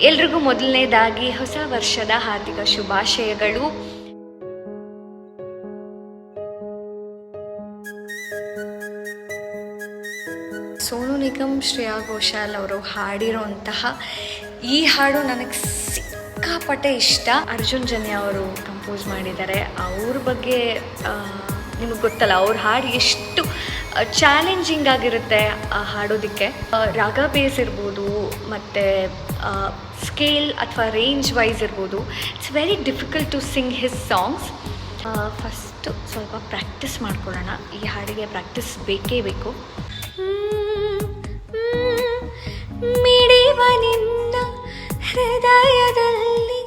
ಎಲ್ರಿಗೂ ಮೊದಲನೇದಾಗಿ ಹೊಸ ವರ್ಷದ ಹಾರ್ದಿಕ ಶುಭಾಶಯಗಳು. ಸೋನು ನಿಗಮ್, ಶ್ರೇಯಾ ಘೋಷಾಲ್ ಅವರು ಹಾಡಿರೋಂತಹ ಈ ಹಾಡು ನನಗೆ ಸಿಕ್ಕಾಪಟ್ಟೆ ಇಷ್ಟ. ಅರ್ಜುನ್ ಜನ್ಯ ಅವರು ಕಂಪೋಸ್ ಮಾಡಿದ್ದಾರೆ. ಅವ್ರ ಬಗ್ಗೆ ನಿಮಗೆ ಗೊತ್ತಲ್ಲ, ಅವ್ರ ಹಾಡು ಎಷ್ಟು ಚಾಲೆಂಜಿಂಗ್ ಆಗಿರುತ್ತೆ ಹಾಡೋದಕ್ಕೆ. ರಾಗ ಬೇಸ್ ಇರ್ಬೋದು, ಮತ್ತು ಸ್ಕೇಲ್ ಅಥವಾ ರೇಂಜ್ ವೈಸ್ ಇರ್ಬೋದು. It's very difficult to sing his songs. First ಸ್ವಲ್ಪ ಪ್ರಾಕ್ಟೀಸ್ ಮಾಡ್ಕೊಳ್ಳೋಣ. ಈ ಹಾಡಿಗೆ ಪ್ರಾಕ್ಟೀಸ್ ಬೇಕೇ ಬೇಕು. ಮಿಡಿವ ನಿನ್ನ ಹೃದಯದಲ್ಲಿ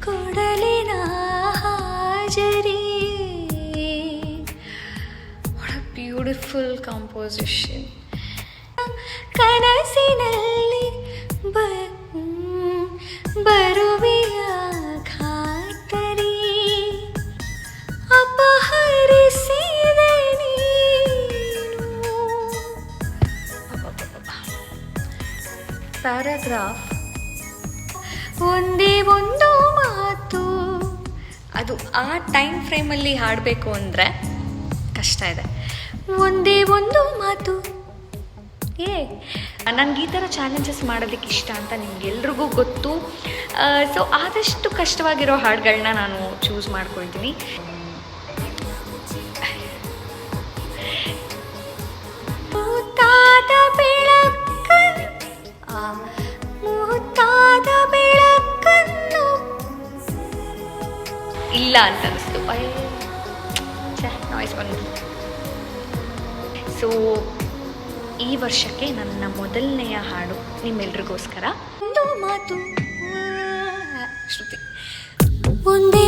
ಕೊಡಲಿನ ಹಾಜರಿ. What a beautiful composition. ಕನಸಿನಲ್ಲಿ ಬರುವೆಯ ಖಾತರಿ ಅಪಹರಿಸಿದ ನೀನು. ಪ್ಯಾರಾಗ್ರಾಫ್ ಒಂದೇ ಒಂದು ಮಾತು. ಅದು ಆ ಟೈಮ್ ಫ್ರೇಮಲ್ಲಿ ಹಾಡಬೇಕು ಅಂದರೆ ಕಷ್ಟ ಇದೆ. ಒಂದೇ ಒಂದು ಮಾತು. ನನಗೆ ಈ ಥರ ಚಾಲೆಂಜಸ್ ಮಾಡೋದಕ್ಕೆ ಇಷ್ಟ ಅಂತ ನಿಮ್ಗೆಲ್ರಿಗೂ ಗೊತ್ತು. ಸೊ ಆದಷ್ಟು ಕಷ್ಟವಾಗಿರೋ ಹಾಡುಗಳನ್ನ ನಾನು ಚೂಸ್ ಮಾಡ್ಕೊಳ್ತೀನಿ. ಮುತ್ತಾದ ಬೆಳಕನ್ನು ಇಲ್ಲ ಅಂತ ಅನಿಸ್ತು. ನಾಯ್ಸ್ ಬಂದು. ಸೊ ಈ ವರ್ಷಕ್ಕೆ ನನ್ನ ಮೊದಲನೆಯ ಹಾಡು ನಿಮ್ಮೆಲ್ರಿಗೋಸ್ಕರ ಒಂದು ಮಾತು. ಶ್ರುತಿ. ಒಂದೇ